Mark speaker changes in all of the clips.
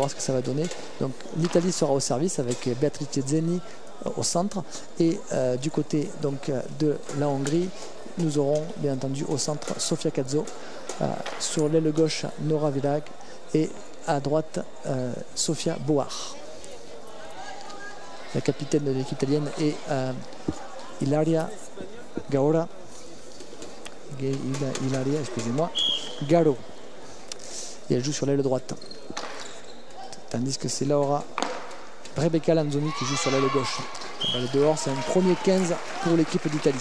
Speaker 1: voir ce que ça va donner. Donc l'Italie sera au service avec Beatrice Zeni au centre. Et du côté donc, de la Hongrie, nous aurons bien entendu au centre Sofia Cazzo, sur l'aile gauche Nora Vilag et à droite Sofia Boar. La capitaine de l'équipe italienne est Ilaria Gaora. Ilaria, excusez-moi, Garo. Et elle joue sur l'aile droite. Tandis que c'est Laura Rebecca Lanzoni qui joue sur l'aile gauche. La balle dehors, c'est un premier 15 pour l'équipe d'Italie.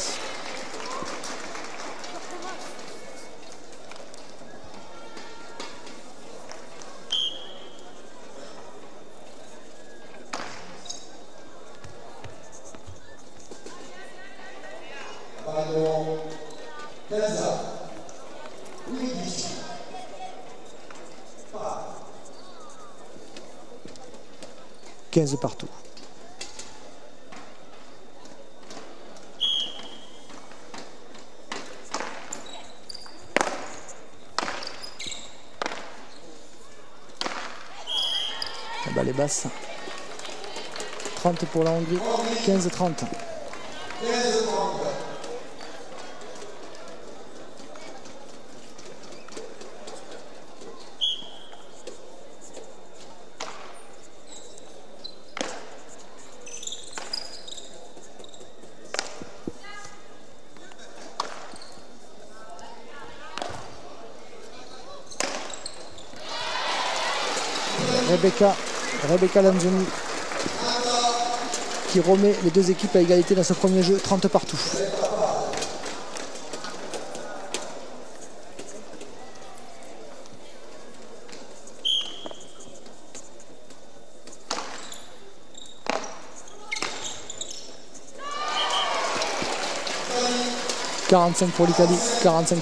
Speaker 1: Partout. La balle est basse. 30 pour la Hongrie, 15-30. Rebecca Lanzoni qui remet les deux équipes à égalité dans ce premier jeu, 30 partout. « 45 pour l'Italie, 45-30. »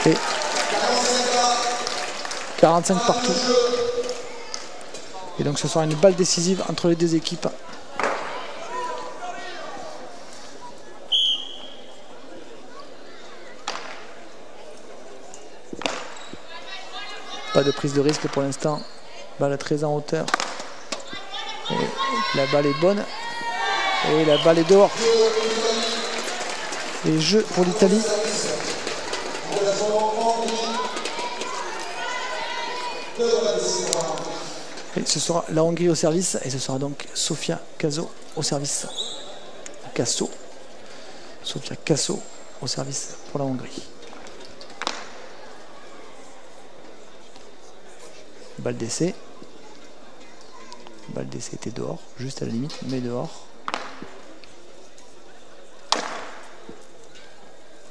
Speaker 1: Et 45 partout. Et donc ce sera une balle décisive entre les deux équipes. Pas de prise de risque pour l'instant. Balle très en hauteur. Et la balle est bonne. Et la balle est dehors. Et jeu pour l'Italie. Et ce sera la Hongrie au service. Et ce sera donc Sofia Cazzo au service. Sofia Cazzo au service pour la Hongrie. Balle d'essai. Balle d'essai était dehors, juste à la limite, mais dehors.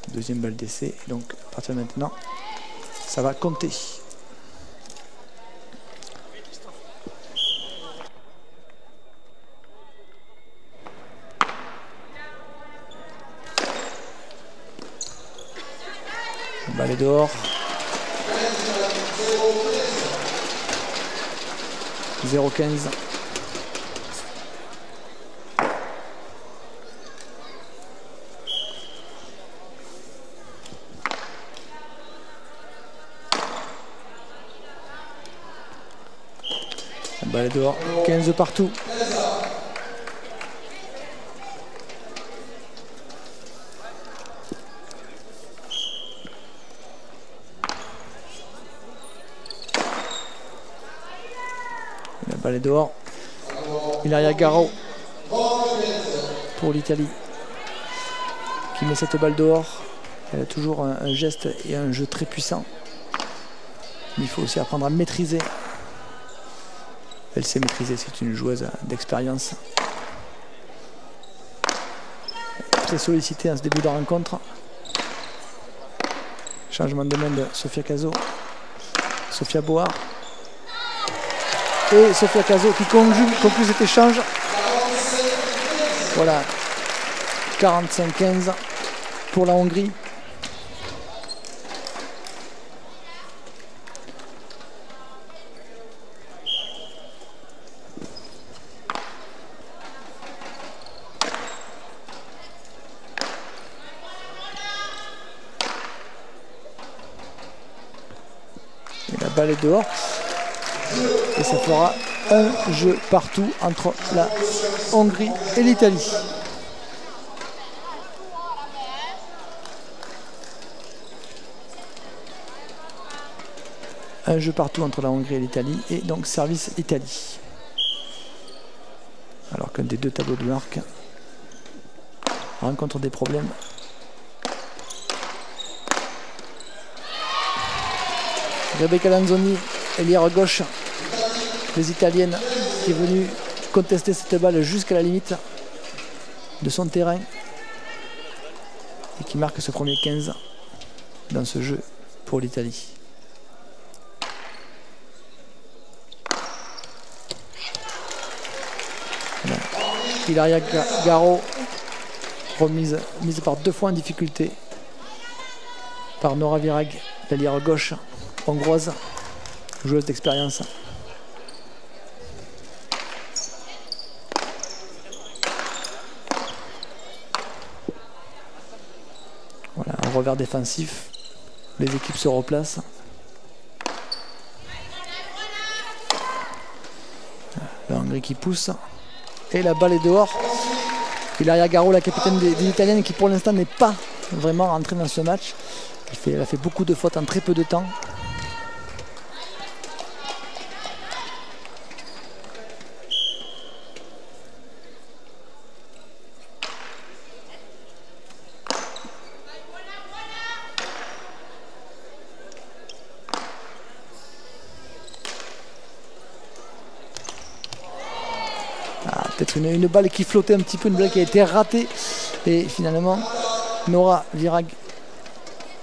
Speaker 1: Deuxième balle d'essai. Donc à partir de maintenant, ça va compter. Balle est dehors. 0-15. La balle est dehors. 15 partout. La balle est dehors. Ilaria Garo pour l'Italie qui met cette balle dehors. Elle a toujours un geste et un jeu très puissant. Mais il faut aussi apprendre à maîtriser. Elle sait maîtriser, c'est une joueuse d'expérience. Très sollicitée en ce début de rencontre. Changement de main de Sofia Cazzo. Sofia Boar. Et Sofia Cazzo qui conclut cet échange. Voilà. 45-15 pour la Hongrie. balle est dehors. Et ça fera un jeu partout entre la Hongrie et l'Italie. Un jeu partout entre la Hongrie et l'Italie. Et donc service Italie. Alors qu'un des deux tableaux de marque rencontre des problèmes. Rebecca Lanzoni, ailière gauche des Italiennes, qui est venue contester cette balle jusqu'à la limite de son terrain et qui marque ce premier 15 dans ce jeu pour l'Italie. Ilaria Garo, mise par 2 fois en difficulté par Nora Virag, l'ailière gauche hongroise, joueuse d'expérience. Voilà, un revers défensif. Les équipes se replacent. La Hongrie qui pousse. Et la balle est dehors. Ilaria Garo, la capitaine des Italiennes, qui pour l'instant n'est pas vraiment rentrée dans ce match. Elle a fait beaucoup de fautes en très peu de temps. Peut-être une balle qui flottait un petit peu, une balle qui a été ratée. Et finalement, Nora Virag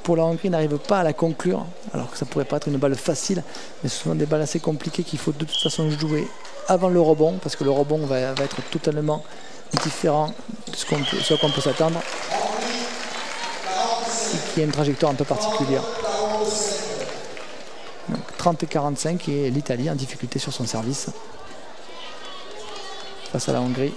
Speaker 1: pour la Hongrie n'arrive pas à la conclure. Alors que ça pourrait pas être une balle facile. Mais ce sont des balles assez compliquées qu'il faut de toute façon jouer avant le rebond. Parce que le rebond va être totalement différent de ce qu'on peut s'attendre. Et qui a une trajectoire un peu particulière. Donc 30 et 45 et l'Italie en difficulté sur son service. Face à la Hongrie.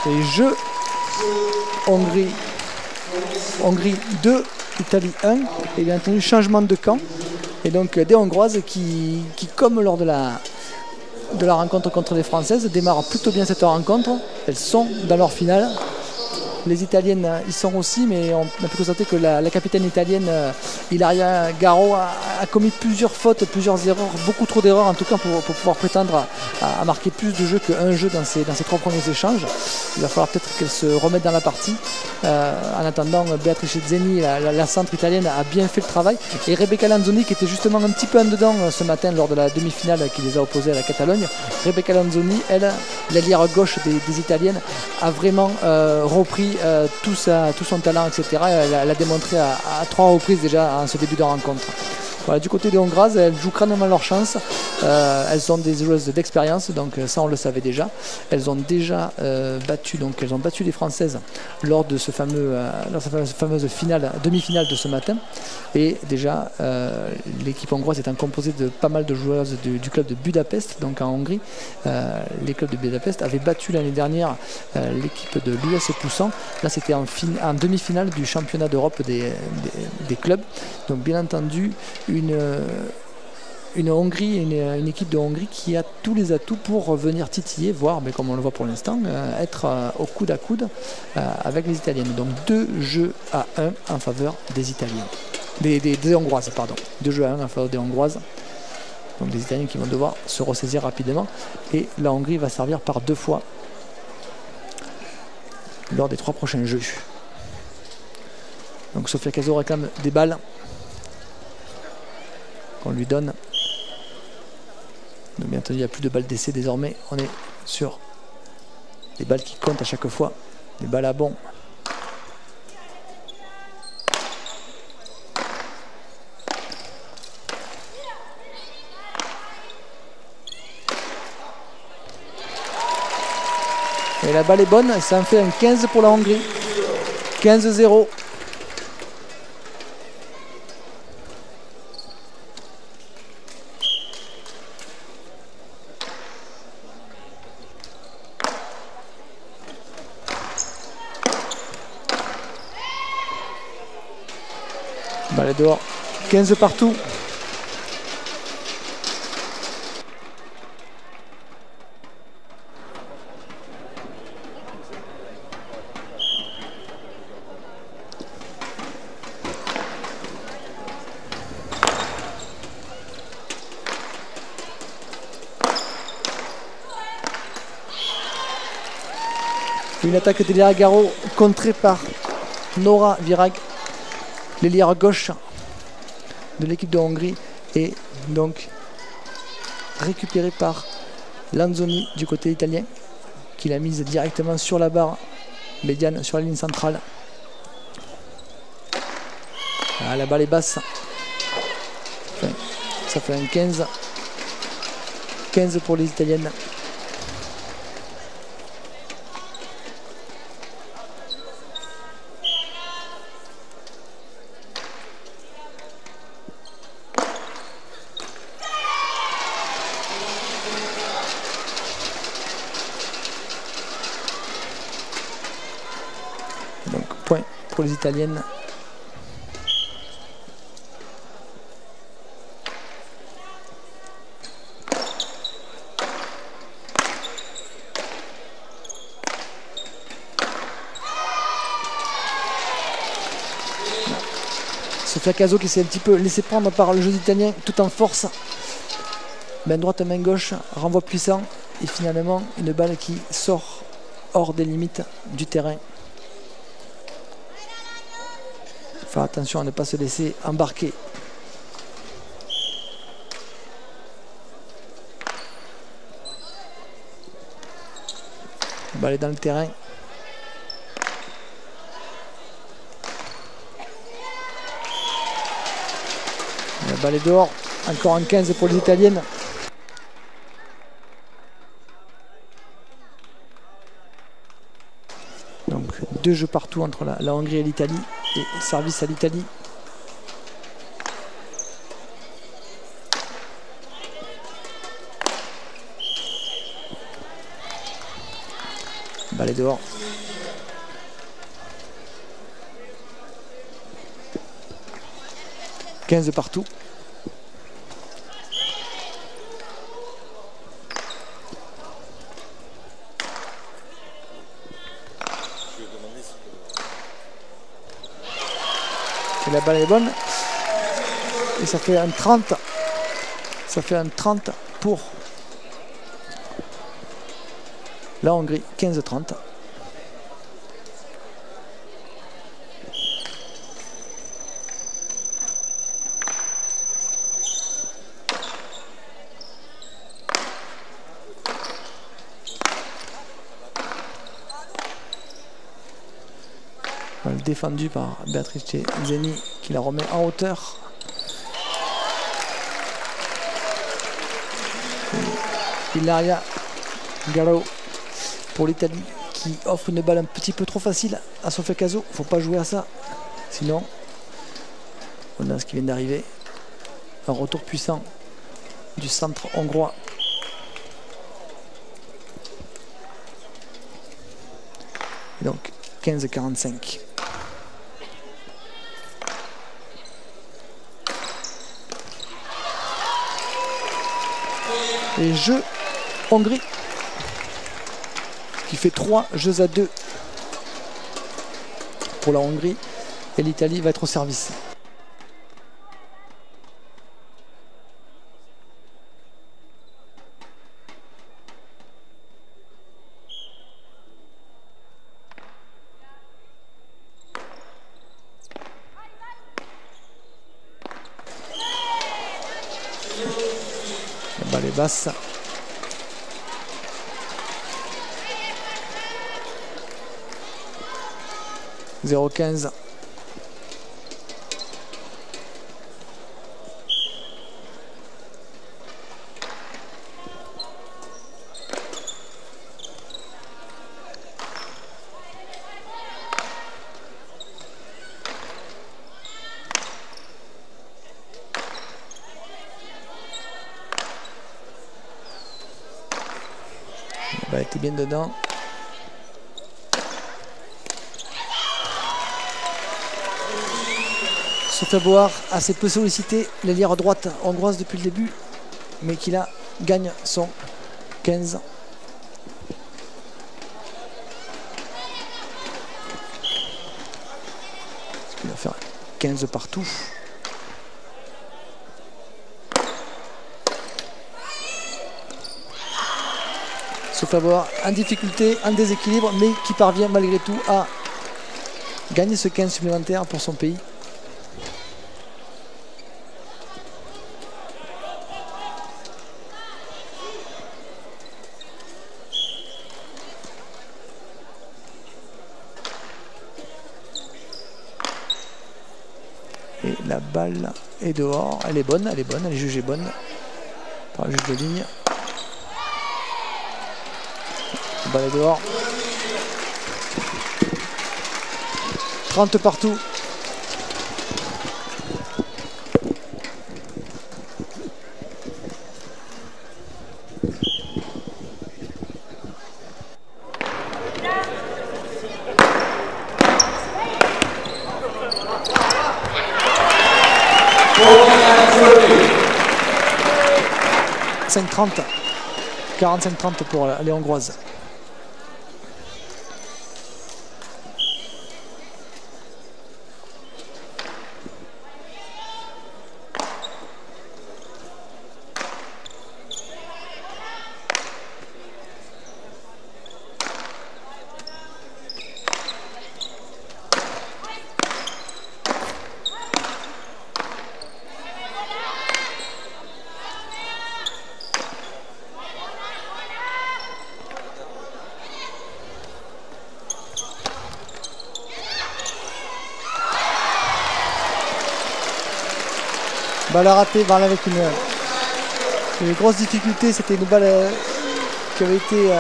Speaker 1: Et jeu Hongrie 2, Italie 1. Et bien entendu changement de camp. Et donc des Hongroises qui comme lors de la rencontre contre les Françaises, démarrent plutôt bien cette rencontre. Elles sont dans leur finale. Les Italiennes y sont aussi, mais on a pu constater que la capitaine italienne, Ilaria Garo, a commis plusieurs fautes, plusieurs erreurs, beaucoup trop d'erreurs en tout cas pour pouvoir prétendre à marquer plus de jeux qu'un jeu dans ces 3 premiers échanges. Il va falloir peut-être qu'elle se remette dans la partie. En attendant, Beatrice Zeni, la centre italienne, a bien fait le travail. Et Rebecca Lanzoni, qui était justement un petit peu en dedans ce matin lors de la demi-finale qui les a opposés à la Catalogne. Rebecca Lanzoni, elle, l'ailière gauche des Italiennes, a vraiment repris tout son talent, etc. Elle a démontré à 3 reprises déjà en ce début de rencontre. Voilà, du côté des Hongroises, elles jouent crânement leur chance. Elles sont des joueuses d'expérience, donc ça on le savait déjà. Elles ont déjà battu les Françaises lors de cette fameuse demi-finale de ce matin. Et déjà, l'équipe hongroise étant composée de pas mal de joueuses du club de Budapest, donc en Hongrie. Les clubs de Budapest avaient battu l'année dernière l'équipe de l'US Poussan. Là, c'était en demi-finale du championnat d'Europe des clubs. Donc, bien entendu, une Hongrie, une équipe de Hongrie qui a tous les atouts pour venir titiller, voire, mais comme on le voit pour l'instant, être au coude à coude avec les Italiennes. Donc 2-1 en faveur des Italiennes. Des Hongroises, pardon. 2-1 en faveur des Hongroises. Donc les Italiens qui vont devoir se ressaisir rapidement. Et la Hongrie va servir par 2 fois lors des 3 prochains jeux. Donc Sofia Caso réclame des balles qu'on lui donne. Donc bien entendu, il n'y a plus de balles d'essai désormais. On est sur des balles qui comptent à chaque fois. Des balles à bon. Et la balle est bonne, ça en fait un 15 pour la Hongrie. 15-0. Balle dehors. 15 partout. Une attaque de Léa Garo contrée par Nora Virag, l'ailière gauche de l'équipe de Hongrie, et donc récupérée par Lanzoni du côté italien, qui l'a mise directement sur la barre médiane, sur la ligne centrale. Ah, la balle est basse. Enfin, ça fait un 15. 15 pour les Italiennes. Donc point pour les Italiennes. Sofia Caso qui s'est un petit peu laissé prendre par le jeu italien tout en force. Main droite, main gauche, renvoi puissant et finalement une balle qui sort hors des limites du terrain. Faire attention à ne pas se laisser embarquer. La balle est dans le terrain. La balle est dehors. Encore un 15 pour les Italiennes. Donc 2 jeux partout entre la Hongrie et l'Italie. Et service à l'Italie. Balle est dehors. « 15 partout. Et la balle est bonne. Et ça fait un 30. Ça fait un 30 pour la Hongrie. 15-30. Défendu par Beatrice Zeni qui la remet en hauteur. Ilaria Garo pour l'Italie qui offre une balle un petit peu trop facile à Sofia Caso. Il ne faut pas jouer à ça. Sinon, on a ce qui vient d'arriver. Un retour puissant du centre hongrois. Et donc 15-45. Et jeu Hongrie qui fait 3 jeux à 2 pour la Hongrie et l'Italie va être au service. La balle est basse. « 0-15 ». La balle était bien dedans. Sofia Boar, assez peu sollicité, l'ailière droite hongroise depuis le début, mais qui là gagne son 15. Il va faire 15 partout. Sofia Boar en difficulté, en déséquilibre, mais qui parvient malgré tout à gagner ce 15 supplémentaire pour son pays. Et la balle est dehors, elle est bonne, elle est jugée bonne par le juge de ligne. La balle est dehors. 30 partout. « 5-30, 45-30 pour les Hongroises. Balle à rater, balle avec une grosse difficulté. C'était une balle qui avait été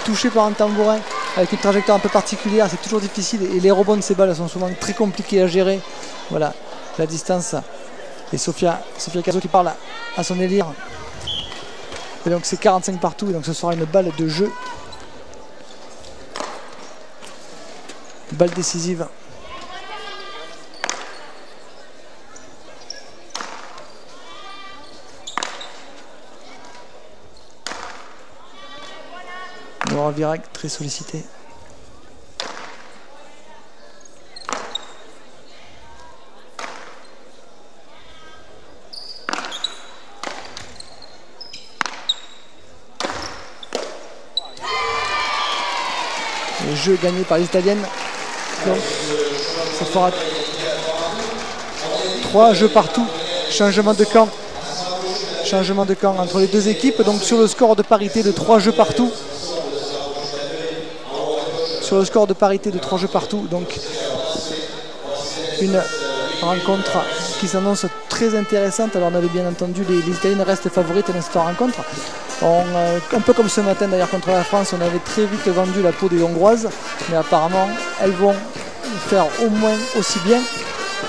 Speaker 1: touchée par un tambourin avec une trajectoire un peu particulière. C'est toujours difficile et les rebonds de ces balles sont souvent très compliqués à gérer. Voilà la distance. Et Sofia Cadzo qui parle à son élire. Et donc c'est 45 partout. Et donc ce sera une balle de jeu. Balle décisive. Nora Virag très sollicité. Le jeu gagné par les Italiennes. Donc ça fera 3 jeux partout. Changement de camp. Changement de camp entre les deux équipes. Donc sur le score de parité de 3 jeux partout. Sur le score de parité de 3 jeux partout, donc une rencontre qui s'annonce très intéressante. Alors on avait bien entendu, les Italiennes restent favorites dans cette rencontre. Un peu comme ce matin d'ailleurs contre la France, on avait très vite vendu la peau des Hongroises, mais apparemment elles vont faire au moins aussi bien.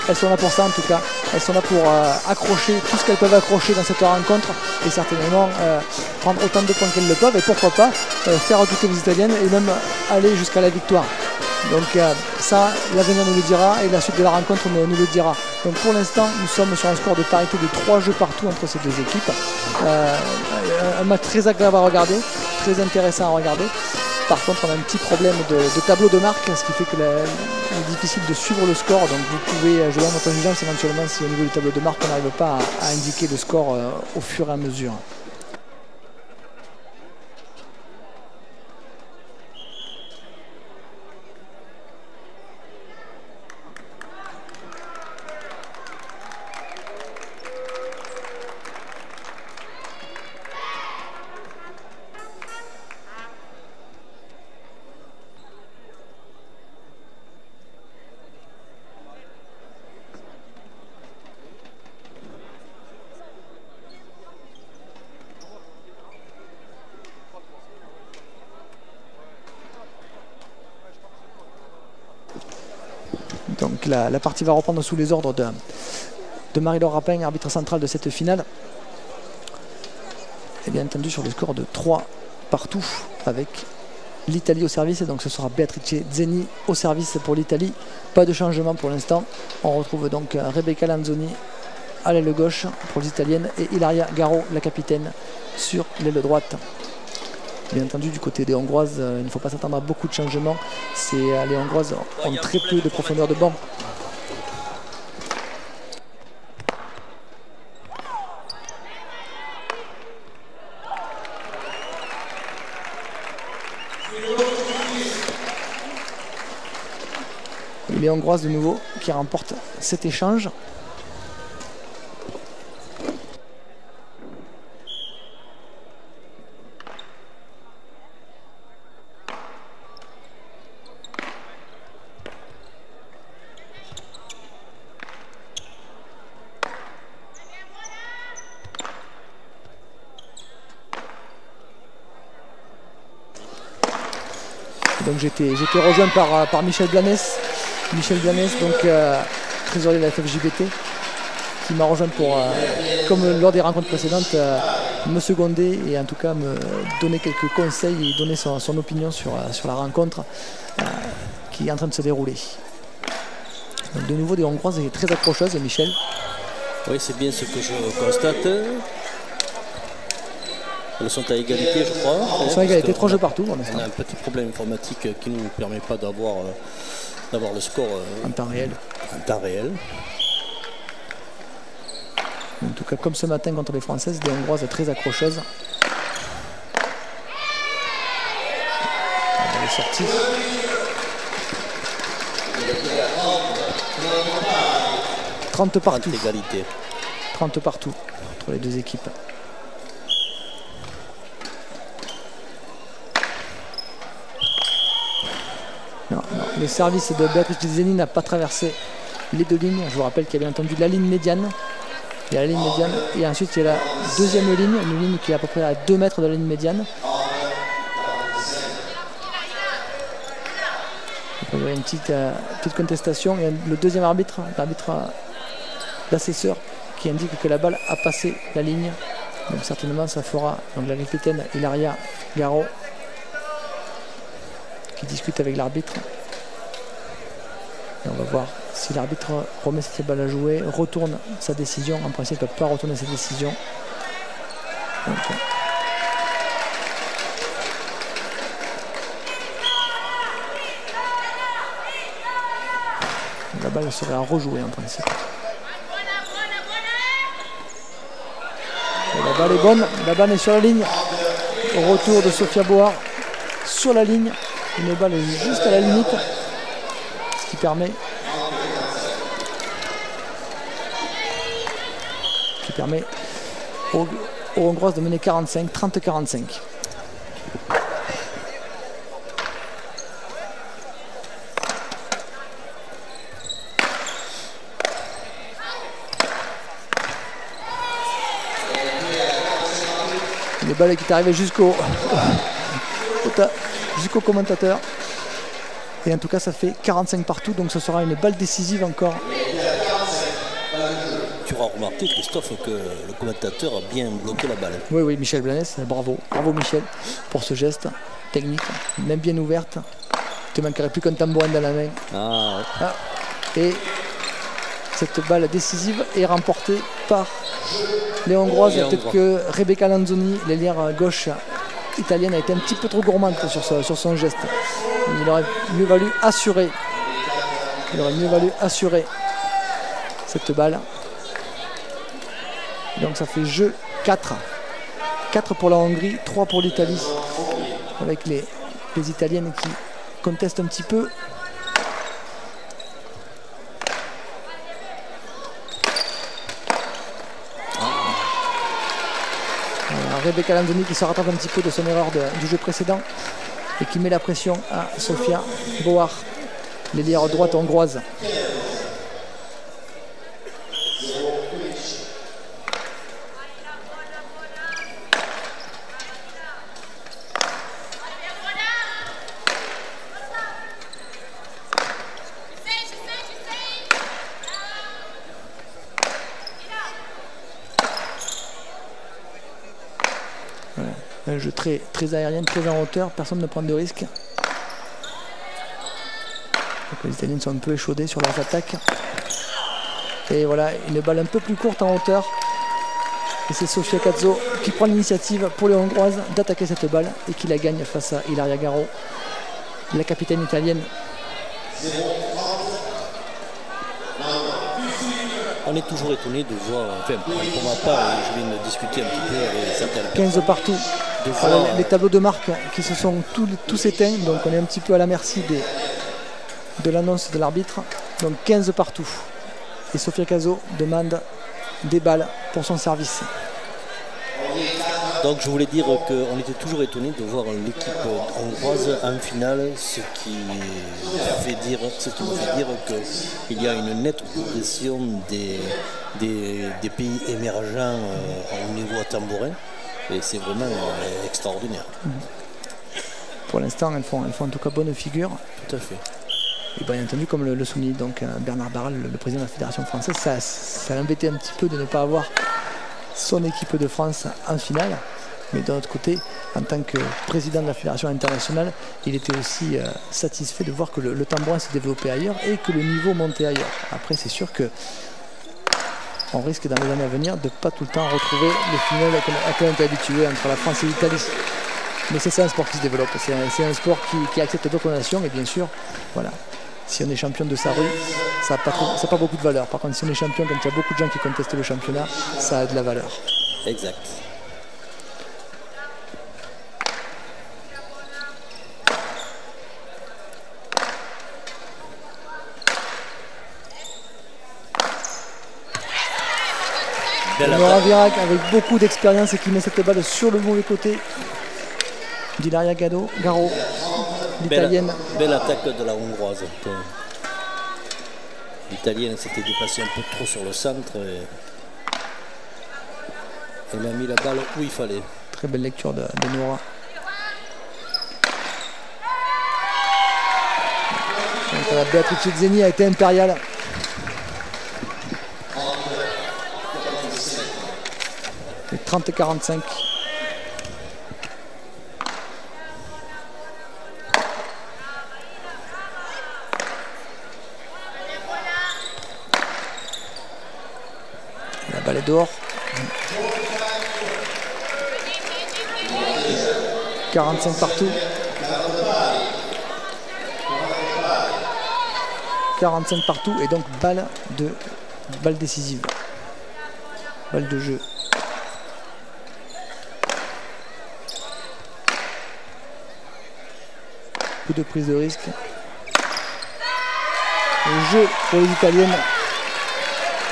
Speaker 1: Elles sont là pour ça en tout cas. Elles sont là pour accrocher tout ce qu'elles peuvent accrocher dans cette rencontre et certainement prendre autant de points qu'elles le peuvent et pourquoi pas faire douter les Italiennes et même aller jusqu'à la victoire. Donc ça, l'avenir nous le dira et la suite de la rencontre nous le dira. Donc pour l'instant, nous sommes sur un score de parité de 3 jeux partout entre ces deux équipes. Un match très agréable à regarder, très intéressant à regarder. Par contre, on a un petit problème de tableau de marque, ce qui fait que c'est difficile de suivre le score. Donc vous pouvez jouer en votre intelligence éventuellement si au niveau du tableau de marque, on n'arrive pas à indiquer le score au fur et à mesure. Donc la partie va reprendre sous les ordres de Marie-Laure Rapin, arbitre central de cette finale. Et bien entendu sur le score de 3 partout avec l'Italie au service. Donc ce sera Beatrice Zeni au service pour l'Italie. Pas de changement pour l'instant. On retrouve donc Rebecca Lanzoni à l'aile gauche pour les Italiennes et Ilaria Garo, la capitaine, sur l'aile droite. Bien entendu, du côté des Hongroises, il ne faut pas s'attendre à beaucoup de changements. Les Hongroises ont très peu de profondeur de banc. Les Hongroises de nouveau qui remportent cet échange. Donc j'étais rejoint par Michel Blanes. Michel Blanes, donc trésorier de la FFJBT, qui m'a rejoint pour, comme lors des rencontres précédentes, me seconder et en tout cas me donner quelques conseils et donner son opinion sur la rencontre qui est en train de se dérouler. Donc de nouveau des Hongroises très accrocheuses, Michel.
Speaker 2: Oui, c'est bien ce que je constate. Elles sont à égalité, je crois.
Speaker 1: Elles sont à égalité, 3 jeux partout.
Speaker 2: On a un petit problème informatique qui ne nous permet pas d'avoir le score
Speaker 1: en temps réel. En tout cas, comme ce matin contre les Françaises, des Hongroises très accrocheuses. Elle est sortie. « 30 partout. 30 partout entre les deux équipes. Non, le service de Beatrice Zeni n'a pas traversé les deux lignes. Je vous rappelle qu'il y a bien entendu la ligne médiane. Il y a la ligne médiane et ensuite il y a la deuxième ligne, une ligne qui est à peu près à 2 mètres de la ligne médiane. Il y a une petite contestation. Il y a le deuxième arbitre, l'assesseur, qui indique que la balle a passé la ligne. Donc certainement ça fera donc la capitaine Ilaria Garo qui discute avec l'arbitre. Et on va voir si l'arbitre remet cette balle à jouer, retourne sa décision. En principe, il ne peut pas retourner cette décision. Donc, la balle serait à rejouer en principe. Et la balle est bonne, la balle est sur la ligne. Au retour de Sophia Boar sur la ligne. Une balle juste à la limite. Ce qui permet aux Hongroises de mener 30-45. Une balle qui est arrivée jusqu'au commentateur. Et en tout cas, ça fait 45 partout, donc ce sera une balle décisive encore.
Speaker 2: Tu auras remarqué, Christophe, que le commentateur a bien bloqué la balle.
Speaker 1: Oui, Michel Blanes, bravo. Bravo Michel pour ce geste technique, même bien ouverte. Il te manquerait plus qu'un tambourin dans la main. Et cette balle décisive est remportée par les Hongroises. Peut-être que Rebecca Lanzoni, l'ailière gauche italienne, a été un petit peu trop gourmande sur son geste. Il aurait mieux valu assurer. Cette balle. Donc ça fait jeu 4. 4 pour la Hongrie, 3 pour l'Italie. Avec les Italiennes qui contestent un petit peu. Rebecca Lanzoni qui se rattrape un petit peu de son erreur du jeu précédent et qui met la pression à Sophia Boar, l'ailière droite hongroise. jeu très, très aérien, très en hauteur, personne ne prend de risque. Donc les Italiens sont un peu échaudés sur leurs attaques. Et voilà, une balle un peu plus courte en hauteur. Et c'est Sofia Cazzo qui prend l'initiative pour les Hongroises d'attaquer cette balle et qui la gagne face à Ilaria Garo, la capitaine italienne.
Speaker 2: On est toujours étonné de voir, enfin pour ma part, je viens de discuter un petit peu avec certaines
Speaker 1: 15 partout.
Speaker 2: voir,
Speaker 1: les tableaux de marque qui se sont tous éteints, donc on est un petit peu à la merci de l'annonce de l'arbitre. Donc 15 partout. Et Sofia Cazzo demande des balles pour son service.
Speaker 2: Donc je voulais dire qu'on était toujours étonné de voir l'équipe hongroise en finale, ce qui me fait dire qu'il y a une nette progression des pays émergents au niveau tambourin, et c'est vraiment extraordinaire.
Speaker 1: Pour l'instant, elles font en tout cas bonne figure.
Speaker 2: Tout à fait.
Speaker 1: Et bien entendu, comme le souligne donc Bernard Barral, le président de la Fédération française, ça l'embêtait un petit peu de ne pas avoir son équipe de France en finale. Mais d'un autre côté, en tant que président de la Fédération internationale, il était aussi satisfait de voir que le tambourin se développait ailleurs et que le niveau montait ailleurs. Après, c'est sûr que on risque dans les années à venir de ne pas tout le temps retrouver les finales à laquelle on est habitué entre la France et l'Italie. Mais c'est ça un sport qui se développe. C'est un sport qui accepte d'autres nations, et bien sûr, voilà. Si on est champion de sa rue, ça n'a pas beaucoup de valeur. Par contre, si on est champion quand il y a beaucoup de gens qui contestent le championnat, ça a de la valeur.
Speaker 2: Exact.
Speaker 1: Nora Virac avec beaucoup d'expérience et qui met cette balle sur le mauvais côté d'Ilaria Garo, l'italienne.
Speaker 2: Belle attaque de la hongroise. L'italienne s'était dépassée un peu trop sur le centre et elle a mis la balle où il fallait.
Speaker 1: Très belle lecture de Nora. Donc, la Beatrice Zeni a été impériale. Et 30-45. La balle est dehors. 45 partout. 45 partout et donc balle décisive. Balle de jeu. Peu de prise de risque. Le jeu pour les Italiennes.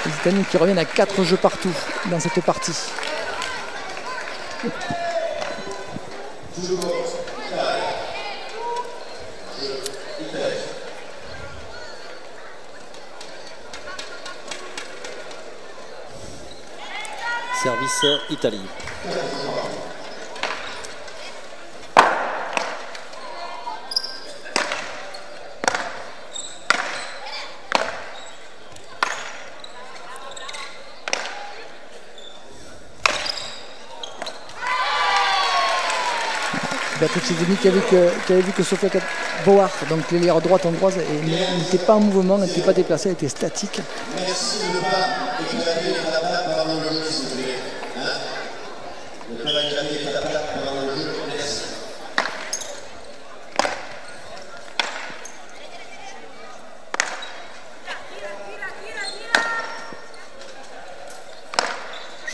Speaker 1: Les Italiennes qui reviennent à 4 jeux partout dans cette partie.
Speaker 2: Service Italie.
Speaker 1: Beatrice Zeni qui avait vu que Sofia Bauer, donc l'ailière droite hongroise, n'était pas en mouvement, n'était pas déplacée, elle était statique.
Speaker 3: Merci de ne pas exagérer la balle pendant le jeu, s'il vous plaît. Ne pas exagérer la balle pendant le jeu, merci.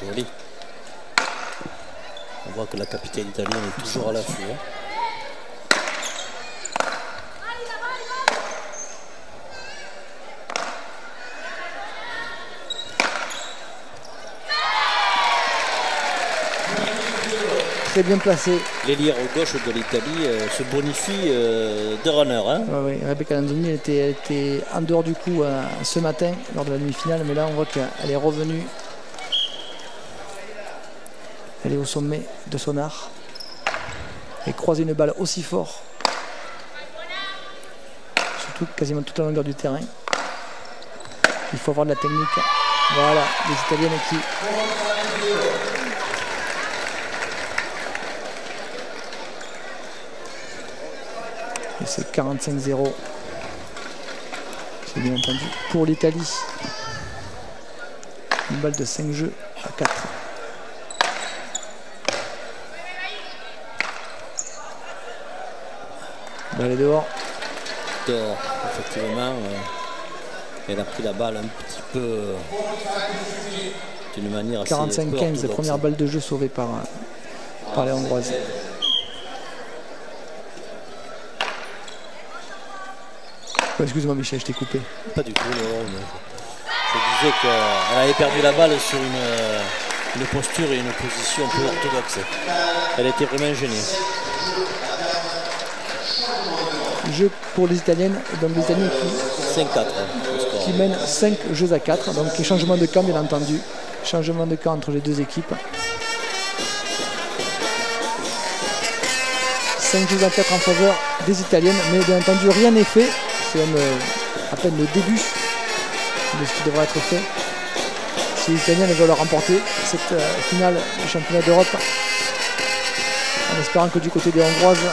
Speaker 2: Joli. On voit que la capitaine italienne est toujours à l'affût.
Speaker 1: Très bien placé.
Speaker 2: L'ailière gauche de l'Italie se bonifie de runner. Hein.
Speaker 1: Oui, Rebecca Lanzoni était en dehors du coup ce matin lors de la demi-finale, mais là on voit qu'elle est revenue. Elle est au sommet de son art. Et croiser une balle aussi fort, surtout quasiment toute la longueur du terrain, il faut avoir de la technique. Voilà, les Italiennes Et c'est 45-0. C'est bien entendu pour l'Italie. Une balle de 5 jeux à 4. Balle est dehors.
Speaker 2: Dehors, effectivement. Elle a pris la balle un petit peu d'une manière assez
Speaker 1: 45-15, première balle de jeu sauvée par les Hongroises. Oh, excuse-moi Michel, je t'ai coupé.
Speaker 2: Pas du tout, non, je disais qu'elle avait perdu la balle sur une posture et une position peu orthodoxe. Elle était vraiment gênée.
Speaker 1: Jeu pour les Italiennes, donc les Italiennes
Speaker 2: 5-4
Speaker 1: qui mènent 5 jeux à 4, donc changement de camp bien entendu, changement de camp entre les deux équipes. 5 jeux à 4 en faveur des Italiennes, mais bien entendu rien n'est fait, c'est même à peine le début de ce qui devrait être fait. Si les Italiennes veulent remporter cette finale du championnat d'Europe, en espérant que du côté des Hongroises,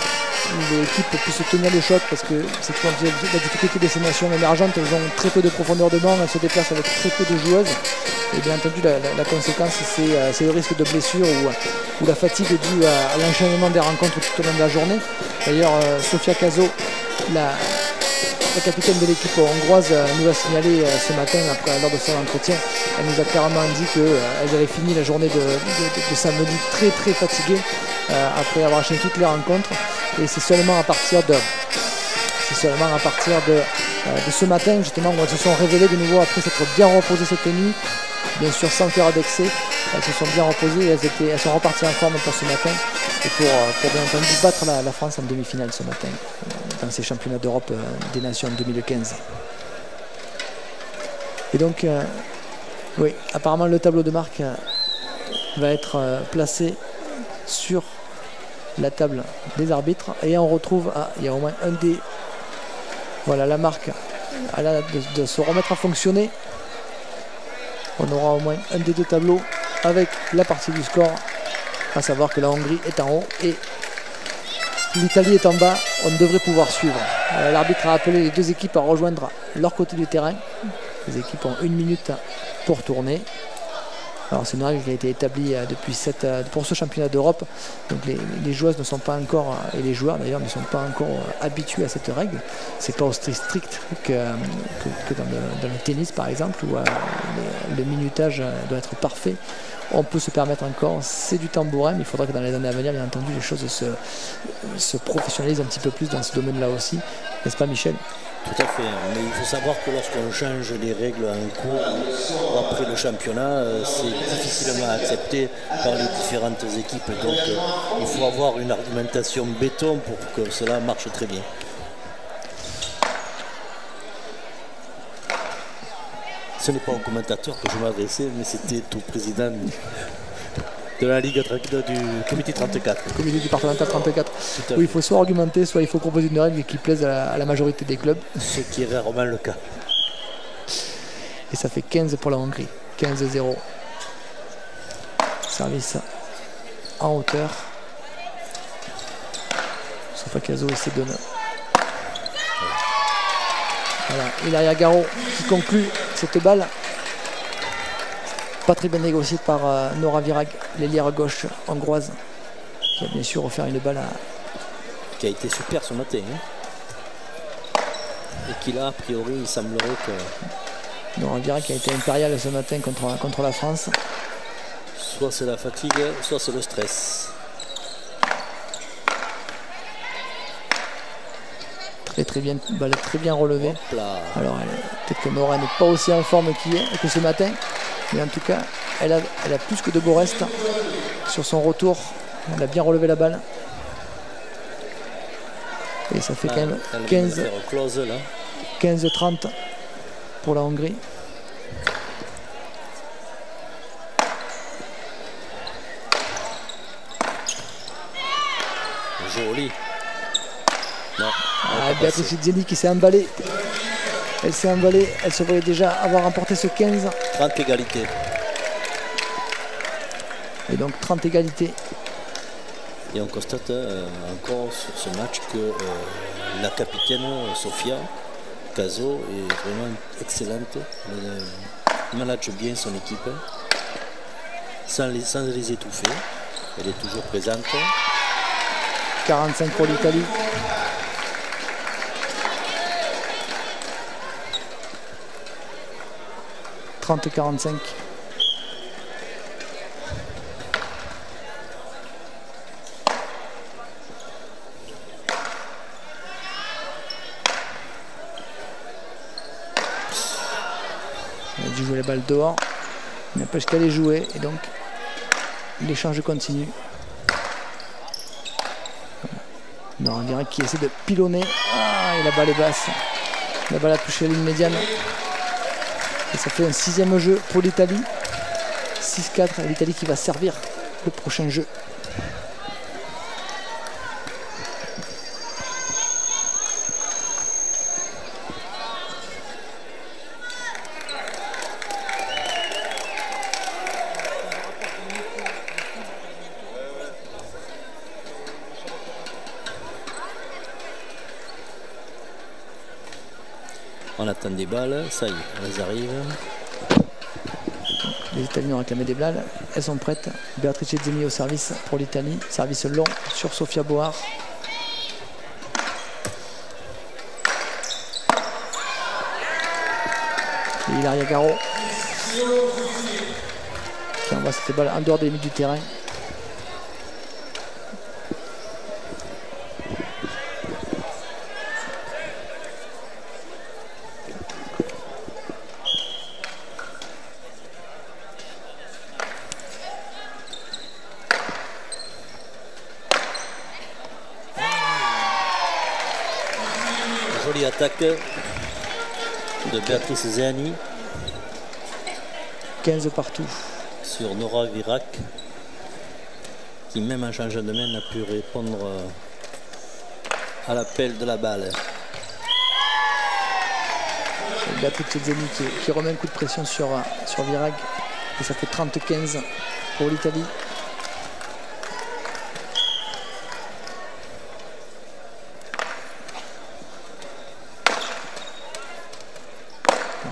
Speaker 1: l'équipe puisse tenir le choc, parce que c'est toujours la difficulté de ces nations émergentes. Elles ont très peu de profondeur de banc, elles se déplacent avec très peu de joueuses, et bien entendu la conséquence c'est le risque de blessure ou la fatigue due à l'enchaînement des rencontres tout au long de la journée. D'ailleurs Sofia Kazo, la capitaine de l'équipe hongroise, nous a signalé ce matin lors de son entretien, elle nous a clairement dit qu'elle avait fini la journée de samedi très très fatiguée après avoir enchaîné toutes les rencontres. Et c'est seulement à partir de ce matin justement où elles se sont révélées de nouveau après s'être bien reposées cette nuit, bien sûr sans faire d'excès. Elles se sont bien reposées et elles sont reparties en forme pour ce matin et pour bien entendu battre la France en demi-finale ce matin dans ces championnats d'Europe des Nations en 2015. Et donc oui, apparemment le tableau de marque va être placé sur la table des arbitres et on retrouve, il y a au moins un des, voilà, la marque a l'air de se remettre à fonctionner. On aura au moins un des deux tableaux avec la partie du score, à savoir que la Hongrie est en haut et l'Italie est en bas. On devrait pouvoir suivre. L'arbitre a appelé les deux équipes à rejoindre leur côté du terrain. Les équipes ont 1 minute pour tourner. Alors c'est une règle qui a été établie pour ce championnat d'Europe. Donc les joueuses ne sont pas encore, et les joueurs d'ailleurs ne sont pas encore habitués à cette règle. C'est pas aussi strict que dans le tennis par exemple, où le minutage doit être parfait. On peut se permettre encore, c'est du tambourin, mais il faudra que dans les années à venir, bien entendu, les choses se professionnalisent un petit peu plus dans ce domaine-là aussi. N'est-ce pas Michel ?
Speaker 2: Tout à fait, mais il faut savoir que lorsqu'on change les règles en cours après le championnat, c'est difficilement accepté par les différentes équipes. Donc il faut avoir une argumentation béton pour que cela marche très bien. Ce n'est pas au commentateur que je m'adressais, mais c'était au président de la Ligue du comité 34.
Speaker 1: Comité départemental 34. Oui, il faut soit argumenter, soit il faut proposer une règle qui plaise à la majorité des clubs.
Speaker 2: Ce qui est rarement le cas.
Speaker 1: Et ça fait 15 pour la Hongrie. 15-0. Service en hauteur. Sofia Kazo essaie de... Voilà, Ilaria Garo qui conclut cette balle. Pas très bien négocié par Nora Virag, l'ailière gauche hongroise, qui a bien sûr offert une balle
Speaker 2: qui a été super ce matin. Et qui là, a priori, il semblerait que...
Speaker 1: Nora Virag qui a été impériale ce matin contre la France.
Speaker 2: Soit c'est la fatigue, soit c'est le stress.
Speaker 1: Très bien, balle très bien relevée. Alors peut-être que Nora n'est pas aussi en forme que ce matin. Mais en tout cas, elle a plus que de beaux restes sur son retour. Elle a bien relevé la balle. Et ça fait quand même 15-30 pour la Hongrie.
Speaker 2: Joli. Non.
Speaker 1: Beatrice Zeni qui s'est emballée. Elle s'est emballée, elle se voyait déjà avoir remporté ce 15.
Speaker 2: 30 égalités.
Speaker 1: Et donc 30 égalités
Speaker 2: Et on constate encore sur ce match que la capitaine Sofia Caso est vraiment excellente. Elle manage bien son équipe sans les étouffer. Elle est toujours présente.
Speaker 1: 45 pour l'Italie. « 30-45. On a dû jouer la balle dehors. Il n'empêche qu'elle est jouée et donc l'échange continue. Non, on dirait qu'il essaie de pilonner. Ah, et la balle est basse. La balle a touché la ligne médiane. Et ça fait un 6e jeu pour l'Italie. 6-4. L'Italie qui va servir le prochain jeu.
Speaker 2: On attend des balles, ça y est, elles arrivent.
Speaker 1: Les Italiens ont réclamé des balles, elles sont prêtes. Beatrice Zeni au service pour l'Italie. Service long sur Sofia Boar. Et Ilaria Garo qui envoie cette balle en dehors des limites du terrain.
Speaker 2: Jolie attaque de Beatrice Zeni.
Speaker 1: 15 partout.
Speaker 2: Sur Nora Virac, qui même en changeant de main n'a pu répondre à l'appel de la balle.
Speaker 1: Beatrice Zeni qui remet un coup de pression sur Virac. Et ça fait 30-15 pour l'Italie.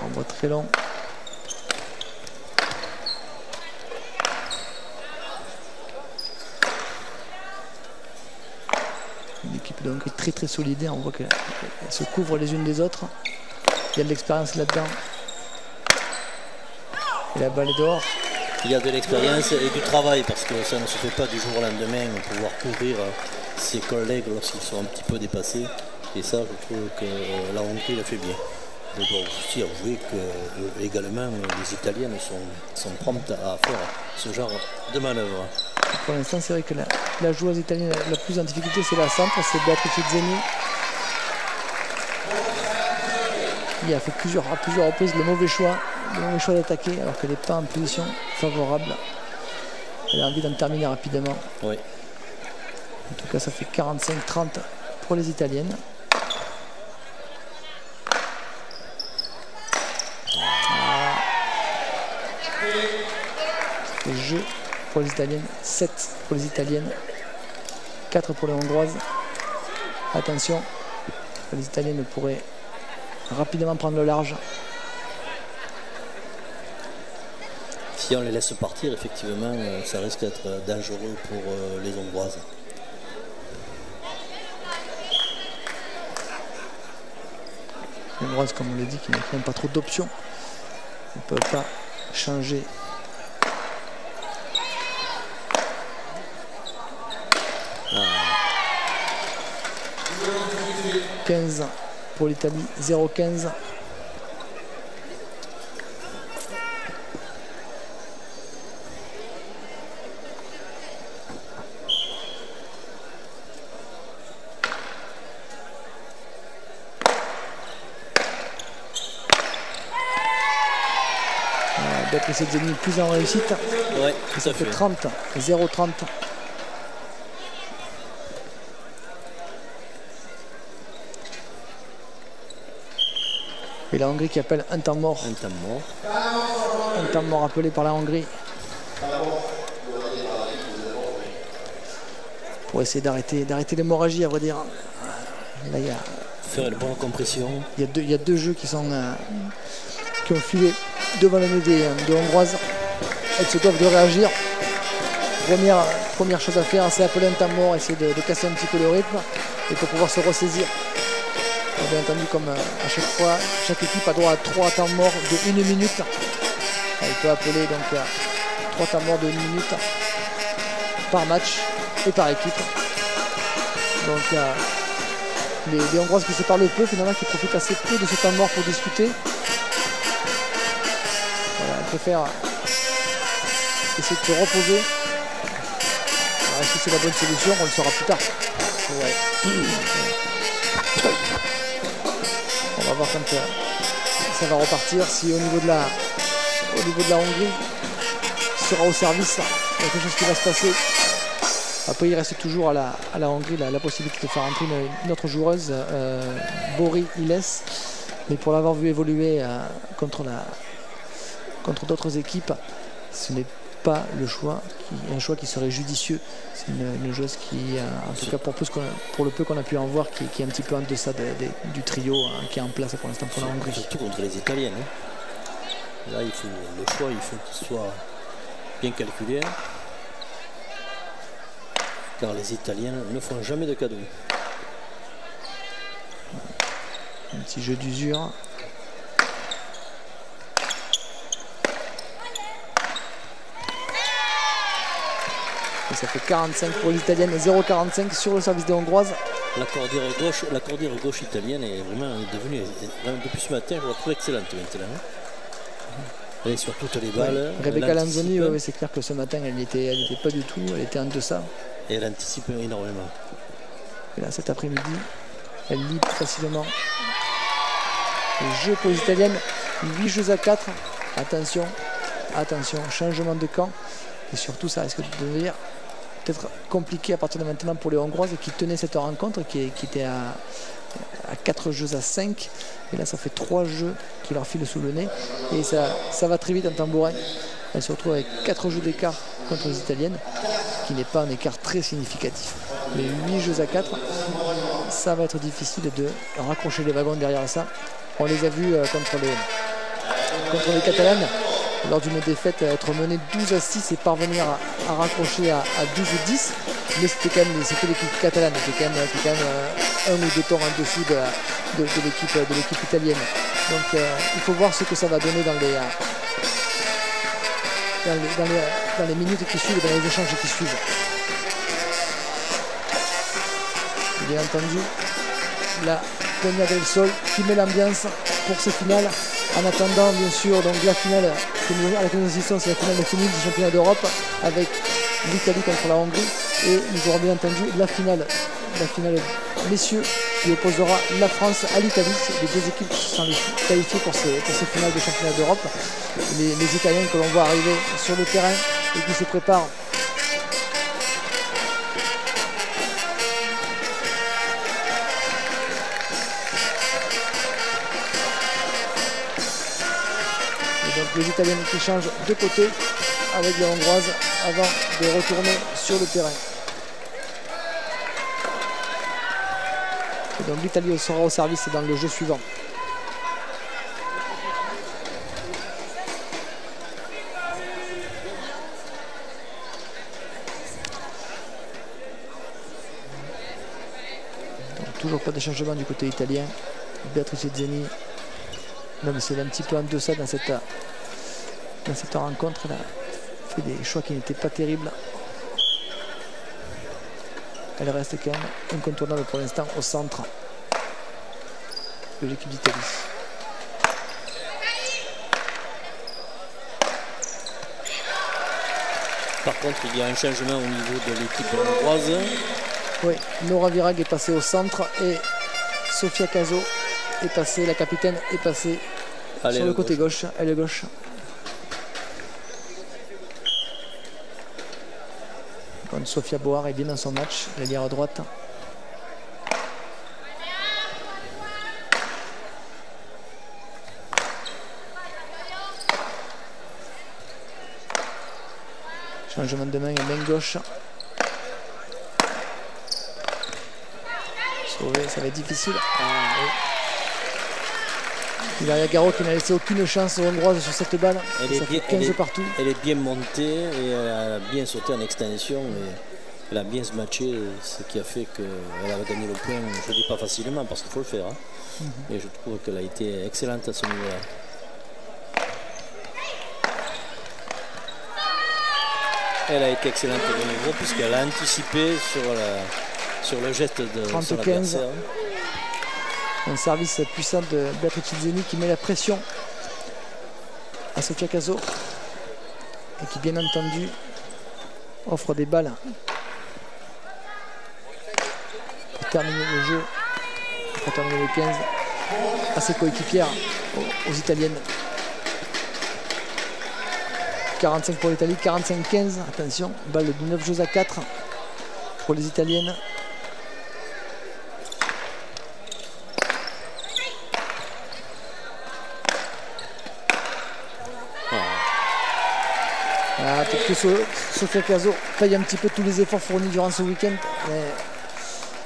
Speaker 1: Renvoi très long. Une équipe donc très solide. On voit qu'elles se couvrent les unes des autres. Il y a de l'expérience là-dedans. Et la balle est dehors.
Speaker 2: Il y a de l'expérience et du travail parce que ça ne se fait pas du jour au lendemain pouvoir couvrir ses collègues lorsqu'ils sont un petit peu dépassés. Et ça, je trouve que la Hongrie le fait bien. Je dois aussi avouer que également les Italiennes sont promptes à faire ce genre de manœuvre.
Speaker 1: Pour l'instant, c'est vrai que la joueuse italienne la plus en difficulté, c'est la centre, c'est Beatrice Zeni. Il a fait à plusieurs reprises le mauvais choix d'attaquer alors qu'elle n'est pas en position favorable. Elle a envie d'en terminer rapidement.
Speaker 2: Oui.
Speaker 1: En tout cas, ça fait 45-30 pour les Italiennes. Le jeu pour les Italiennes, 7 pour les Italiennes, 4 pour les Hongroises. Attention, les Italiennes pourraient rapidement prendre le large.
Speaker 2: Si on les laisse partir, effectivement, ça risque d'être dangereux pour les Hongroises.
Speaker 1: Les Hongroises, comme on l'a dit, qui n'ont pas trop d'options. Ils ne peuvent pas changer. Ah. 15 pour l'Italie, 0-15. Beatrice Zeni plus en réussite.
Speaker 2: Ouais,
Speaker 1: ça fait 30, 0-30. Et la Hongrie qui appelle un temps mort.
Speaker 2: Un temps mort.
Speaker 1: Un temps mort appelé par la Hongrie. pour essayer d'arrêter l'hémorragie, à vrai dire. Là, il y a
Speaker 2: faire une bonne compression.
Speaker 1: Il y a deux jeux qui ont filé devant l'année des Hongroises. Elles se doivent de réagir. Première chose à faire, c'est appeler un temps mort, essayer de casser un petit peu le rythme et pour pouvoir se ressaisir. Et bien entendu, comme à chaque fois, chaque équipe a droit à 3 temps morts de 1 minute. Elle peut appeler donc 3 temps morts de 1 minute par match et par équipe. Donc les Hongroises qui se parlent peu, finalement, qui profitent assez peu de ce temps mort pour discuter. Voilà, elles préfèrent essayer de se reposer. Alors, est-ce que c'est la bonne solution? On le saura plus tard. Ouais. On va voir quand ça va repartir. Si au niveau de la Hongrie sera au service, il y a quelque chose qui va se passer. Après, il reste toujours à la Hongrie la possibilité de faire entrer une autre joueuse, Bori Iles. Mais pour l'avoir vu évoluer contre d'autres équipes, ce n'est pas un choix qui serait judicieux. C'est une joueuse qui, en tout cas pour le peu qu'on a pu en voir, qui est un petit peu en deçà du trio qui est en place pour l'instant pour la Hongrie.
Speaker 2: Surtout contre les Italiennes. Là, le choix, il faut qu'il soit bien calculé. Car les Italiens ne font jamais de cadeaux.
Speaker 1: Un petit jeu d'usure. Et ça fait 45 pour les Italiennes et 0,45 sur le service des Hongroises.
Speaker 2: La cordure gauche italienne est vraiment devenue, depuis ce matin, je la trouve excellente maintenant. Elle est sur toutes les balles.
Speaker 1: Ouais. Rebecca Lanzoni, c'est clair que ce matin, elle n'était pas du tout, elle était en deçà.
Speaker 2: Et elle anticipe énormément.
Speaker 1: Et là, cet après-midi, elle lit plus facilement. Le jeu pour les Italiennes, 8 jeux à 4. Attention, changement de camp. Et surtout, ça risque de devenir peut-être compliqué à partir de maintenant pour les Hongroises qui tenaient cette rencontre, qui était à 4 jeux à 5. Et là, ça fait 3 jeux qui leur filent sous le nez. Et ça va très vite en tambourin. Elle se retrouve avec 4 jeux d'écart contre les Italiennes, qui n'est pas un écart très significatif. Mais 8 jeux à 4, ça va être difficile de raccrocher les wagons derrière ça. On les a vus contre les Catalanes, lors d'une défaite, être mené 12 à 6 et parvenir à raccrocher à 12 ou 10. Mais c'était l'équipe catalane qui est quand même 1 ou 2 temps en dessous de l'équipe italienne. Donc il faut voir ce que ça va donner dans les minutes qui suivent, dans les échanges qui suivent. Bien entendu, la Peña del Sol qui met l'ambiance pour ces finales. En attendant, bien sûr, donc la finale à laquelle nous assistons, c'est la finale féminine du championnat d'Europe avec l'Italie contre la Hongrie. Et nous aurons bien entendu la finale messieurs qui opposera la France à l'Italie. Les deux équipes sont qualifiées pour ces finales de championnat d'Europe. Les Italiens que l'on voit arriver sur le terrain et qui se préparent les Italiennes qui changent de côté avec les Hongroises avant de retourner sur le terrain. Et donc l'Italie sera au service dans le jeu suivant. Donc, toujours pas de changement du côté italien. Beatrice Zeni, même si elle est un petit peu en deçà dans cette rencontre, elle a fait des choix qui n'étaient pas terribles. Elle reste quand même incontournable pour l'instant au centre de l'équipe d'Italie.
Speaker 2: Par contre, il y a un changement au niveau de l'équipe hongroise.
Speaker 1: Oui, Nora Virag est passée au centre et Sofia Caso est passée, la capitaine est passée sur le côté gauche, aile gauche. Quand Sofia Boar est bien dans son match, l'ailière à droite. Changement de main et main gauche. sauver, ça va être difficile. Ah, oui. Hilaria Garot qui n'a laissé aucune chance aux Hongroises sur cette balle. Ça fait 15 partout.
Speaker 2: Elle est bien montée et elle a bien sauté en extension. Et elle a bien se matché, ce qui a fait qu'elle a gagné le point. Je ne dis pas facilement parce qu'il faut le faire. Hein. Et je trouve qu'elle a été excellente à ce niveau-là. Elle a été excellente de nouveau puisqu'elle a anticipé sur le geste de son adversaire.
Speaker 1: Un service puissant de Beatrice Zeni qui met la pression à Sofia Caso et qui bien entendu offre des balles pour terminer le jeu, pour terminer le 15 à ses coéquipières, aux Italiennes. 45 pour l'Italie, 45-15, attention, balle de 9 jeux à 4 pour les Italiennes. Peut-être que Sofia Caso paye un petit peu tous les efforts fournis durant ce week-end.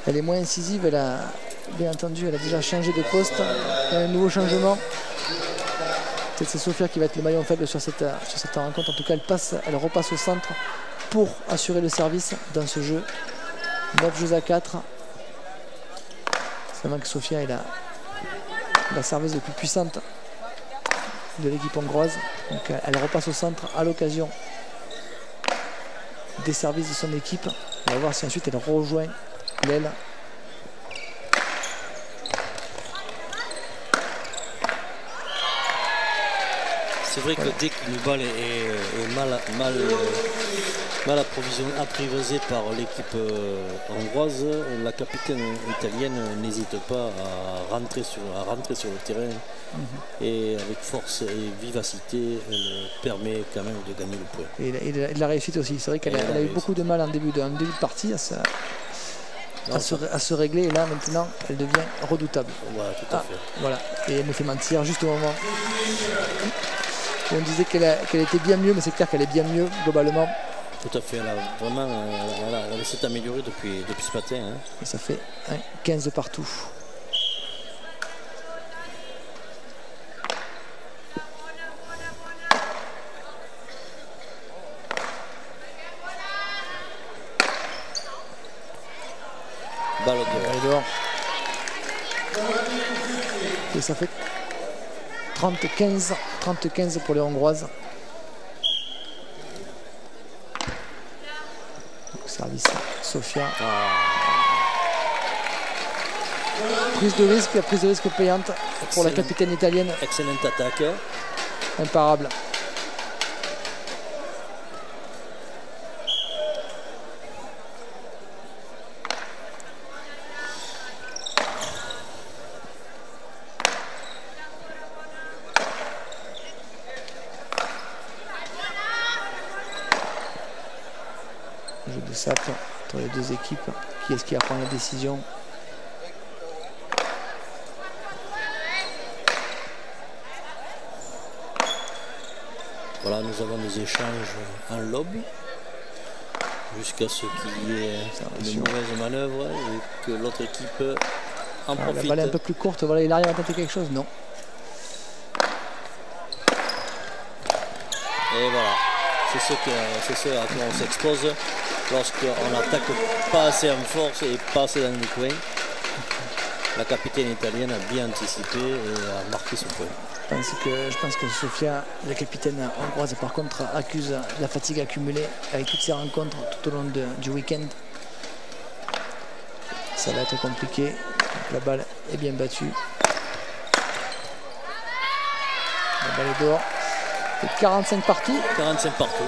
Speaker 1: Elle est moins incisive, elle a bien entendu, elle a déjà changé de poste. Il y a un nouveau changement. Peut-être c'est Sofia qui va être le maillon faible sur cette rencontre. En tout cas, elle repasse au centre pour assurer le service dans ce jeu. 9 jeux à 4. C'est vraiment que Sofia est la serveuse la plus puissante de l'équipe hongroise. Donc elle repasse au centre à l'occasion des services de son équipe. On va voir si ensuite elle rejoint l'aile.
Speaker 2: C'est vrai que dès qu'une balle est mal apprivoisée par l'équipe hongroise, la capitaine italienne n'hésite pas à rentrer sur le terrain. Et avec force et vivacité, elle permet quand même de gagner le point.
Speaker 1: Et la réussite aussi. C'est vrai qu'elle a eu beaucoup de mal en début de partie à se régler. Et là, maintenant, elle devient redoutable.
Speaker 2: Voilà, tout à fait.
Speaker 1: Voilà. Et elle me fait mentir juste au moment où on disait qu'elle était bien mieux, mais c'est clair qu'elle est bien mieux globalement.
Speaker 2: Tout à fait. Elle s'est améliorée depuis ce matin. Hein.
Speaker 1: Et ça fait 15 partout.
Speaker 2: Balle dehors.
Speaker 1: Et ça fait 30-15 pour les Hongroises. Service Sofia. Prise de risque payante pour la capitaine italienne.
Speaker 2: Excellente attaque.
Speaker 1: Imparable. Jeu de sape entre les deux équipes. Qui est-ce qui va prendre la décision?
Speaker 2: Voilà, nous avons des échanges en lobe jusqu'à ce qu'il y ait une mauvaise manœuvre et que l'autre équipe en profite.
Speaker 1: La balle est un peu plus courte, voilà, il arrive à tenter quelque chose, non.
Speaker 2: Et voilà, c'est ce à quoi on s'expose lorsqu'on n'attaque pas assez en force et pas assez dans les coins. La capitaine italienne a bien anticipé et a marqué ce point.
Speaker 1: Je pense que Sofia, la capitaine hongroise, par contre, accuse la fatigue accumulée avec toutes ces rencontres tout au long du week-end. Ça va être compliqué. Donc, la balle est bien battue. La balle est dehors. Et 45 partout.
Speaker 2: 45 partout.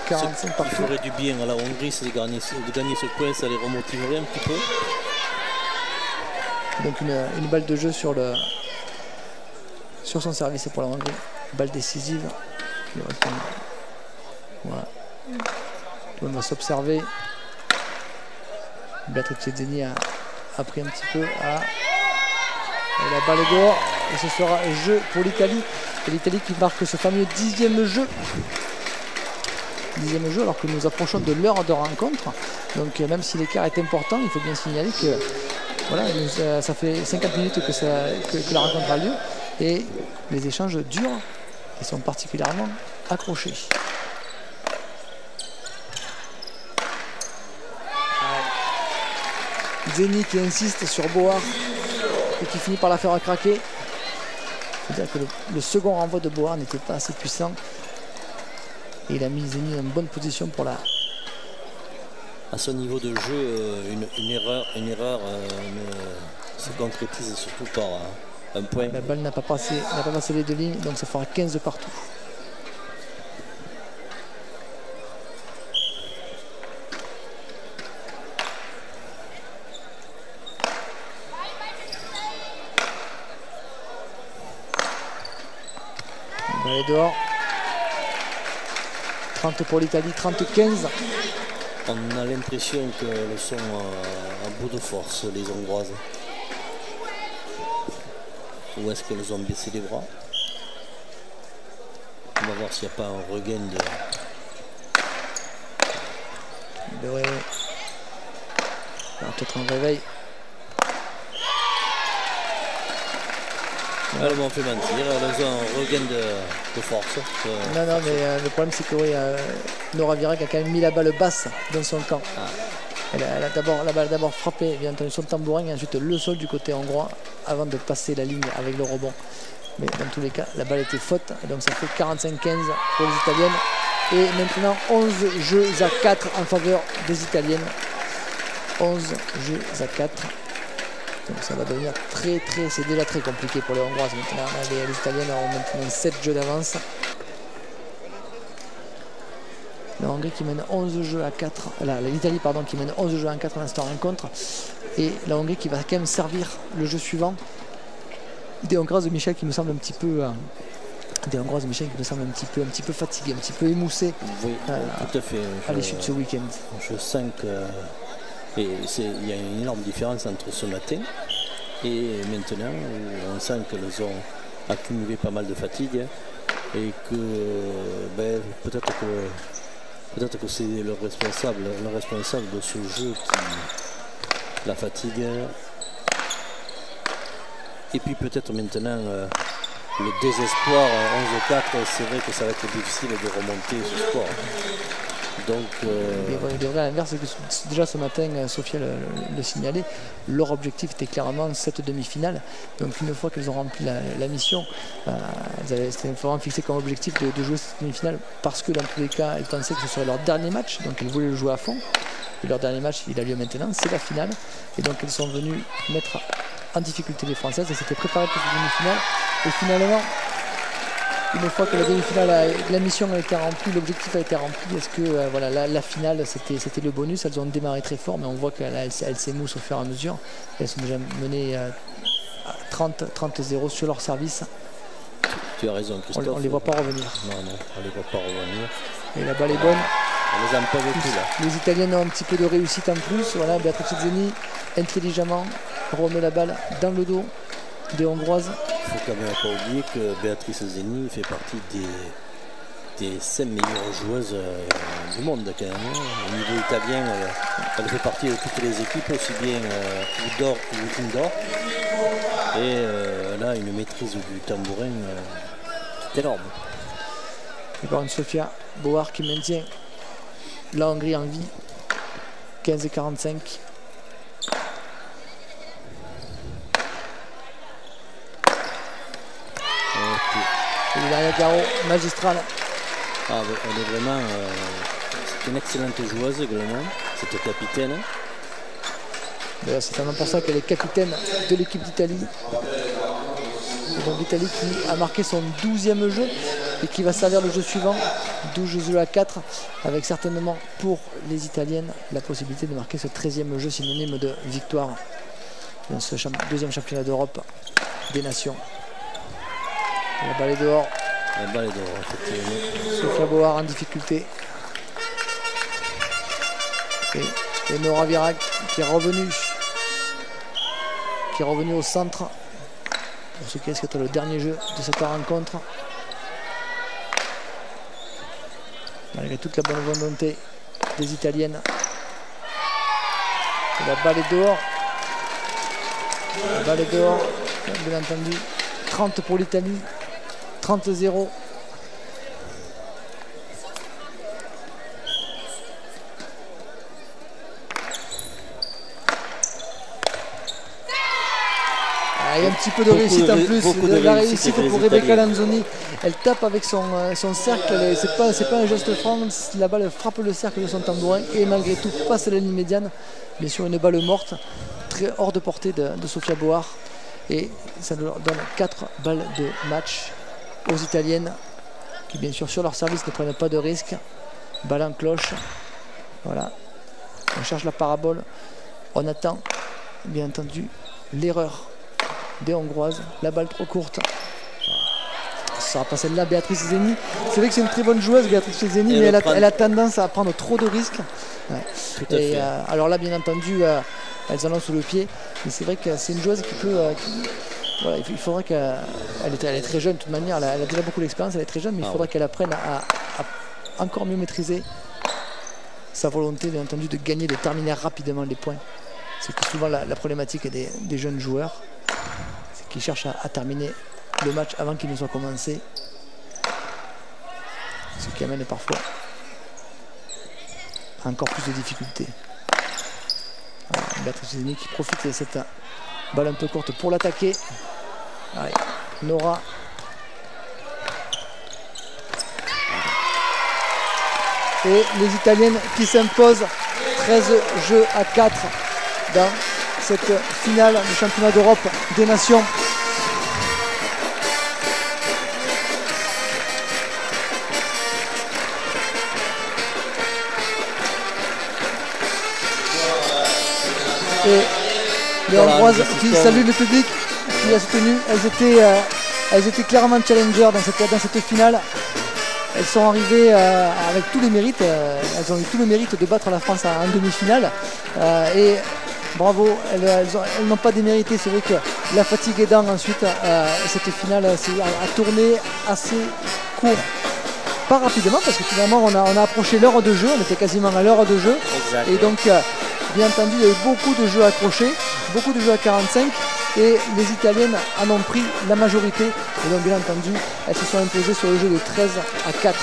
Speaker 1: 45 partout.
Speaker 2: Ce qui ferait du bien à la Hongrie, c'est de gagner ce point, ça les remotiverait un petit peu.
Speaker 1: Donc une balle de jeu sur son service pour la Hongrie. Balle décisive. Voilà. On va s'observer. Beatrice Zeni a pris un petit peu à... Et la balle est dehors. Et ce sera jeu pour l'Italie. Et l'Italie qui marque ce fameux 10e jeu. 10e jeu alors que nous approchons de l'heure de rencontre. Donc même si l'écart est important, il faut bien signaler que voilà, ça fait 50 minutes que la rencontre a lieu et les échanges durent et sont particulièrement accrochés. Zeni qui insiste sur Boar et qui finit par la faire craquer. Il faut dire que le second renvoi de Boar n'était pas assez puissant et il a mis Zeni en bonne position pour la...
Speaker 2: À ce niveau de jeu, une erreur se concrétise surtout par un point.
Speaker 1: La balle n'a pas passé les deux lignes, donc ça fera 15 de partout. La balle est dehors. 30 pour l'Italie, 30-15.
Speaker 2: On a l'impression qu'elles sont à bout de force, les Hongroises. Ou est-ce qu'elles ont baissé les bras? On va voir s'il n'y a pas un regain de...
Speaker 1: Oui. Peut-être un réveil.
Speaker 2: Elles m'ont fait mentir, elles ont un regain de force.
Speaker 1: Non, mais le problème c'est que oui, Nora Virak a quand même mis la balle basse dans son camp. Ah. La balle a d'abord frappé bien entendu son tambourin et ensuite le sol du côté hongrois avant de passer la ligne avec le rebond. Mais dans tous les cas, la balle était faute et donc ça fait 45-15 pour les Italiennes. Et maintenant 11 jeux à 4 en faveur des Italiennes. 11 jeux à 4. Donc ça va devenir c'est déjà très compliqué pour les Hongroises maintenant. Les Italiennes ont maintenant 7 jeux d'avance. La Hongrie qui mène 11 jeux à 4. L'Italie pardon qui mène 11 jeux à 4 dans cette rencontre. Et la Hongrie qui va quand même servir le jeu suivant. Des Hongroises de Michel qui me semble un petit peu. Des Hongroises de Michel qui me semble un petit peu fatiguées, un petit peu émoussées.
Speaker 2: Oui, tout à fait.
Speaker 1: À l'issue de ce week-end.
Speaker 2: Je sens que. Et il y a une énorme différence entre ce matin et maintenant où on sent qu'elles ont accumulé pas mal de fatigue et que peut-être que c'est le responsable de ce jeu qui la fatigue. Et puis peut-être maintenant le désespoir 11-4, c'est vrai que ça va être difficile de remonter ce score. Donc,
Speaker 1: il est vrai à l'inverse, que déjà ce matin, Sophia le signalait, leur objectif était clairement cette demi-finale. Donc une fois qu'elles ont rempli la mission, elles avaient vraiment fixé comme objectif de jouer cette demi-finale parce que dans tous les cas, elles pensaient que ce serait leur dernier match, donc elles voulaient le jouer à fond. Et leur dernier match, il a lieu maintenant, c'est la finale. Et donc elles sont venues mettre en difficulté les Françaises et s'étaient préparées pour cette demi-finale. Et finalement, une fois que la demi-finale, la mission a été remplie, l'objectif a été rempli, est-ce que voilà, la finale c'était le bonus. Elles ont démarré très fort, mais on voit qu'elles s'émoussent au fur et à mesure. Elles sont déjà menées 30-0 sur leur service.
Speaker 2: Tu as raison, Christophe.
Speaker 1: On ne les voit pas revenir.
Speaker 2: Non, on ne les voit pas revenir.
Speaker 1: Et la balle est bonne.
Speaker 2: On les aime pas beaucoup là.
Speaker 1: Les Italiennes ont un petit peu de réussite en plus. Voilà, Beatrice Zeni intelligemment remet la balle dans le dos des Hongroises.
Speaker 2: Il ne faut quand même pas oublier que Beatrice Zeni fait partie des 5 meilleures joueuses du monde quand même. Au niveau italien, elle fait partie de toutes les équipes, aussi bien outdoor ou indoor. Et elle a une maîtrise du tambourin qui est énorme.
Speaker 1: Et par une Sophia Boar qui maintient la Hongrie en vie. 15-45. Et derrière Garo, magistrale.
Speaker 2: Elle est vraiment c'est une excellente joueuse également, cette capitaine.
Speaker 1: D'ailleurs, c'est vraiment pour ça qu'elle est capitaine de l'équipe d'Italie. Et donc l'Italie qui a marqué son 12e jeu et qui va servir le jeu suivant, 12 jeux à 4, avec certainement pour les Italiennes la possibilité de marquer ce 13e jeu synonyme de victoire dans ce deuxième championnat d'Europe des Nations. La balle est dehors.
Speaker 2: La balle est dehors, effectivement.
Speaker 1: Sophia Boar en difficulté. Et Nora Virak qui est revenue au centre pour ce qui risque d'être le dernier jeu de cette rencontre. Malgré toute la bonne volonté des Italiennes. Et la balle est dehors. La balle est dehors, bien entendu. 30 pour l'Italie, 30-0. Il y a un petit peu de réussite en plus, la réussite pour Rebecca Lanzoni. Elle tape avec son cercle, c'est pas un geste franc, la balle frappe le cercle de son tambourin et malgré tout passe la ligne médiane. Bien sûr une balle morte, très hors de portée de Sofia Boar. Et ça leur donne 4 balles de match aux Italiennes qui bien sûr sur leur service ne prennent pas de risque. Balle en cloche, voilà, on cherche la parabole, on attend bien entendu l'erreur des Hongroises, la balle trop courte. Ça sera pas celle-là, Béatrice Zeni. C'est vrai que c'est une très bonne joueuse, Béatrice Zeni, mais elle a tendance à prendre trop de risques. Ouais. Et alors là, bien entendu, elles en ont sous le pied. Mais c'est vrai que c'est une joueuse qui peut. Voilà, il faudrait qu'elle est très jeune de toute manière. Elle a déjà beaucoup d'expérience, elle est très jeune, mais il faudrait qu'elle apprenne à encore mieux maîtriser sa volonté, bien entendu, de gagner, de terminer rapidement les points. C'est souvent la problématique des jeunes joueurs. Qui cherchent à terminer le match avant qu'il ne soit commencé, ce qui amène parfois à encore plus de difficultés. Voilà, Béatrice Zeni qui profite de cette balle un peu courte pour l'attaquer. Nora et les Italiennes qui s'imposent 13 jeux à 4 dans cette finale du championnat d'Europe des nations. Et les Hongroises qui saluent le public qui a soutenu, elles étaient clairement challengers dans cette finale. Elles sont arrivées avec tous les mérites, elles ont eu tout le mérite de battre la France en demi-finale. Et bravo, elles n'ont pas démérité. C'est vrai que la fatigue aidant ensuite, cette finale a tourné assez court. Pas rapidement parce que finalement on a approché l'heure de jeu, on était quasiment à l'heure de jeu. Exact. Et donc bien entendu il y a eu beaucoup de jeux accrochés, beaucoup de jeux à 45 et les Italiennes en ont pris la majorité. Et donc bien entendu elles se sont imposées sur le jeu de 13 à 4.